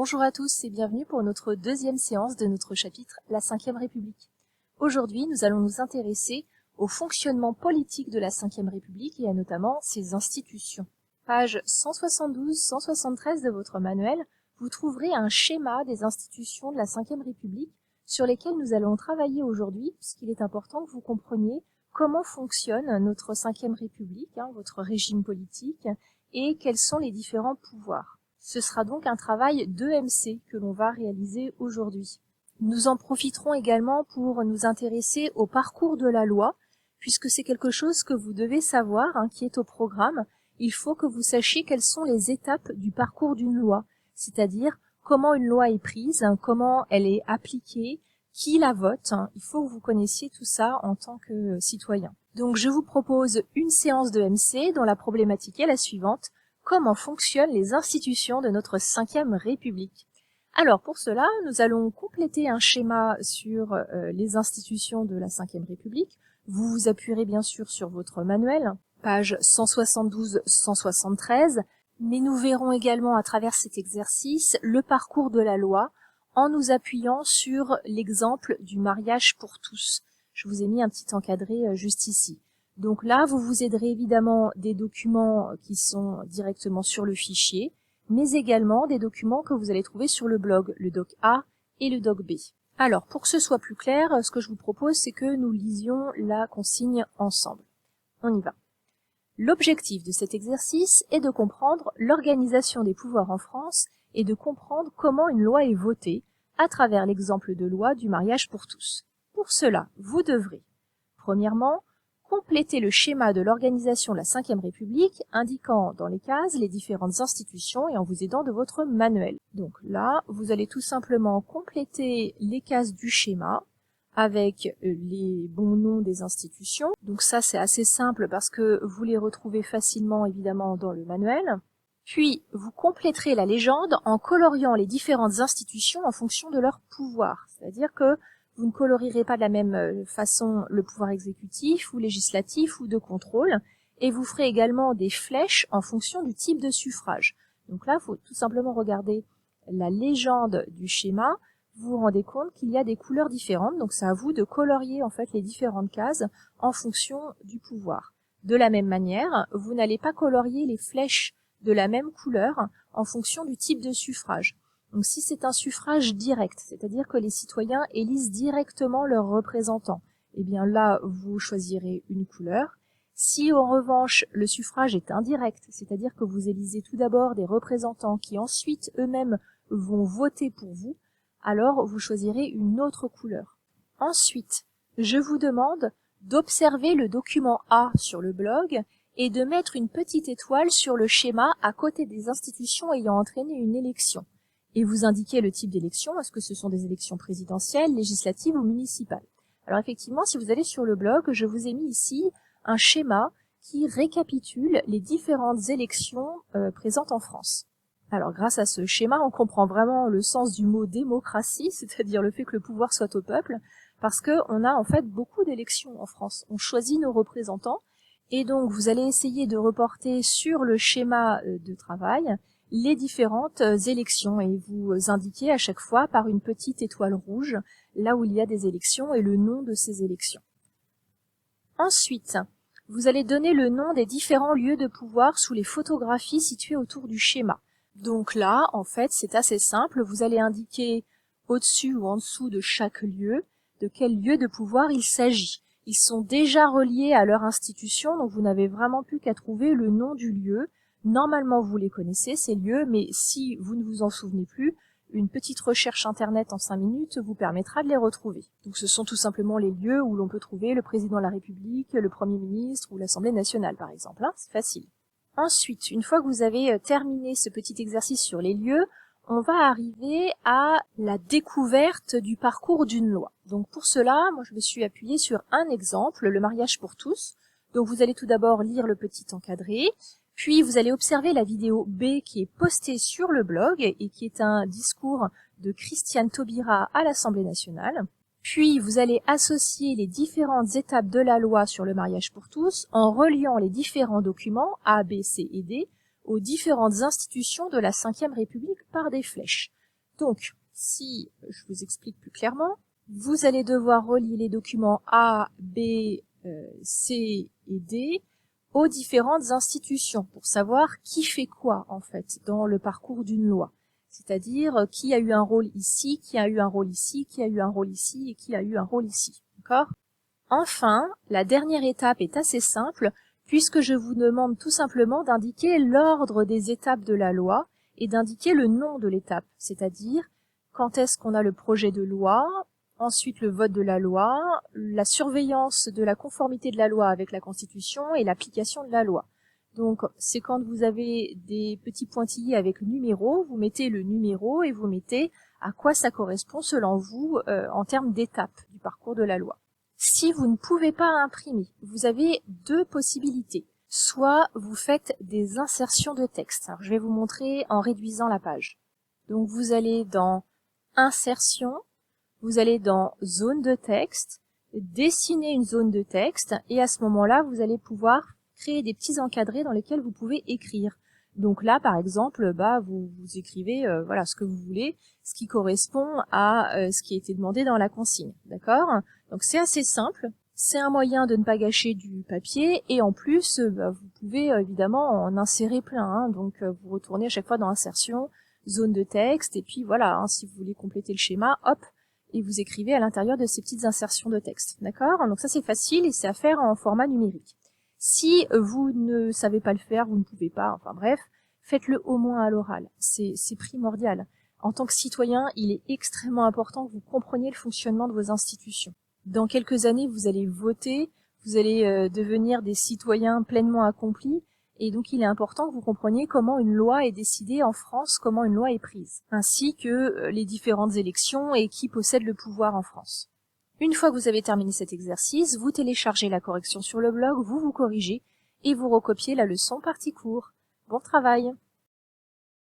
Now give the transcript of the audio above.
Bonjour à tous et bienvenue pour notre deuxième séance de notre chapitre La Ve République. Aujourd'hui, nous allons nous intéresser au fonctionnement politique de la Ve République et à notamment ses institutions. Page 172-173 de votre manuel, vous trouverez un schéma des institutions de la Ve République sur lesquelles nous allons travailler aujourd'hui, puisqu'il est important que vous compreniez comment fonctionne notre Ve République, votre régime politique, et quels sont les différents pouvoirs. Ce sera donc un travail d'EMC que l'on va réaliser aujourd'hui. Nous en profiterons également pour nous intéresser au parcours de la loi, puisque c'est quelque chose que vous devez savoir, qui est au programme. Il faut que vous sachiez quelles sont les étapes du parcours d'une loi, c'est-à-dire comment une loi est prise, comment elle est appliquée, qui la vote. Il faut que vous connaissiez tout ça en tant que citoyen. Donc je vous propose une séance d'EMC dont la problématique est la suivante. Comment fonctionnent les institutions de notre Ve République. Alors pour cela, nous allons compléter un schéma sur les institutions de la Ve République. Vous vous appuierez bien sûr sur votre manuel, page 172-173, mais nous verrons également à travers cet exercice le parcours de la loi en nous appuyant sur l'exemple du mariage pour tous. Je vous ai mis un petit encadré juste ici. Donc là, vous vous aiderez évidemment des documents qui sont directement sur le fichier, mais également des documents que vous allez trouver sur le blog, le doc A et le doc B. Alors, pour que ce soit plus clair, ce que je vous propose, c'est que nous lisions la consigne ensemble. On y va. L'objectif de cet exercice est de comprendre l'organisation des pouvoirs en France et de comprendre comment une loi est votée à travers l'exemple de loi du mariage pour tous. Pour cela, vous devrez, premièrement, compléter le schéma de l'organisation de la Ve République, indiquant dans les cases les différentes institutions et en vous aidant de votre manuel. Donc là, vous allez tout simplement compléter les cases du schéma avec les bons noms des institutions. Donc ça, c'est assez simple parce que vous les retrouvez facilement, évidemment, dans le manuel. Puis, vous compléterez la légende en coloriant les différentes institutions en fonction de leur pouvoir. C'est-à-dire que vous ne colorierez pas de la même façon le pouvoir exécutif ou législatif ou de contrôle, et vous ferez également des flèches en fonction du type de suffrage. Donc là, il faut tout simplement regarder la légende du schéma, vous vous rendez compte qu'il y a des couleurs différentes, donc c'est à vous de colorier en fait les différentes cases en fonction du pouvoir. De la même manière, vous n'allez pas colorier les flèches de la même couleur en fonction du type de suffrage. Donc si c'est un suffrage direct, c'est-à-dire que les citoyens élisent directement leurs représentants, eh bien là, vous choisirez une couleur. Si en revanche, le suffrage est indirect, c'est-à-dire que vous élisez tout d'abord des représentants qui ensuite eux-mêmes vont voter pour vous, alors vous choisirez une autre couleur. Ensuite, je vous demande d'observer le document A sur le blog et de mettre une petite étoile sur le schéma à côté des institutions ayant entraîné une élection. Et vous indiquez le type d'élection, est-ce que ce sont des élections présidentielles, législatives ou municipales. Alors effectivement, si vous allez sur le blog, je vous ai mis ici un schéma qui récapitule les différentes élections présentes en France. Alors grâce à ce schéma, on comprend vraiment le sens du mot démocratie, c'est-à-dire le fait que le pouvoir soit au peuple, parce qu'on a en fait beaucoup d'élections en France. On choisit nos représentants, et donc vous allez essayer de reporter sur le schéma de travail les différentes élections et vous indiquez à chaque fois par une petite étoile rouge là où il y a des élections et le nom de ces élections. Ensuite, vous allez donner le nom des différents lieux de pouvoir sous les photographies situées autour du schéma. Donc là, en fait, c'est assez simple, vous allez indiquer au-dessus ou en dessous de chaque lieu de quel lieu de pouvoir il s'agit. Ils sont déjà reliés à leur institution, donc vous n'avez vraiment plus qu'à trouver le nom du lieu. Normalement, vous les connaissez, ces lieux, mais si vous ne vous en souvenez plus, une petite recherche internet en 5 minutes vous permettra de les retrouver. Donc ce sont tout simplement les lieux où l'on peut trouver le président de la République, le Premier ministre ou l'Assemblée nationale, par exemple. C'est facile. Ensuite, une fois que vous avez terminé ce petit exercice sur les lieux, on va arriver à la découverte du parcours d'une loi. Donc pour cela, moi je me suis appuyée sur un exemple, le mariage pour tous. Donc vous allez tout d'abord lire le petit encadré, puis vous allez observer la vidéo B qui est postée sur le blog et qui est un discours de Christiane Taubira à l'Assemblée nationale. Puis vous allez associer les différentes étapes de la loi sur le mariage pour tous en reliant les différents documents A, B, C et D aux différentes institutions de la Ve République par des flèches. Donc, si je vous explique plus clairement, vous allez devoir relier les documents A, B, C et D aux différentes institutions pour savoir qui fait quoi, en fait, dans le parcours d'une loi. C'est-à-dire qui a eu un rôle ici, qui a eu un rôle ici, qui a eu un rôle ici et qui a eu un rôle ici. D'accord ? Enfin, la dernière étape est assez simple, puisque je vous demande tout simplement d'indiquer l'ordre des étapes de la loi et d'indiquer le nom de l'étape, c'est-à-dire quand est-ce qu'on a le projet de loi, ensuite le vote de la loi, la surveillance de la conformité de la loi avec la Constitution et l'application de la loi. Donc, c'est quand vous avez des petits pointillés avec numéro, vous mettez le numéro et vous mettez à quoi ça correspond selon vous en termes d'étapes du parcours de la loi. Si vous ne pouvez pas imprimer, vous avez deux possibilités. Soit vous faites des insertions de texte. Alors, je vais vous montrer en réduisant la page. Donc, vous allez dans Insertion, vous allez dans Zone de texte, dessiner une zone de texte, et à ce moment-là, vous allez pouvoir créer des petits encadrés dans lesquels vous pouvez écrire. Donc là, par exemple, vous écrivez voilà ce que vous voulez, ce qui correspond à ce qui a été demandé dans la consigne, d'accord ? Donc c'est assez simple, c'est un moyen de ne pas gâcher du papier, et en plus, vous pouvez évidemment en insérer plein, hein, donc vous retournez à chaque fois dans Insertion, Zone de texte, et puis voilà, hein, si vous voulez compléter le schéma, hop, et vous écrivez à l'intérieur de ces petites insertions de texte, d'accord ? Donc ça c'est facile, et c'est à faire en format numérique. Si vous ne savez pas le faire, vous ne pouvez pas, enfin bref, faites-le au moins à l'oral, c'est primordial. En tant que citoyen, il est extrêmement important que vous compreniez le fonctionnement de vos institutions. Dans quelques années, vous allez voter, vous allez devenir des citoyens pleinement accomplis, et donc il est important que vous compreniez comment une loi est décidée en France, comment une loi est prise, ainsi que les différentes élections et qui possède le pouvoir en France. Une fois que vous avez terminé cet exercice, vous téléchargez la correction sur le blog, vous corrigez et vous recopiez la leçon partie cours. Bon travail!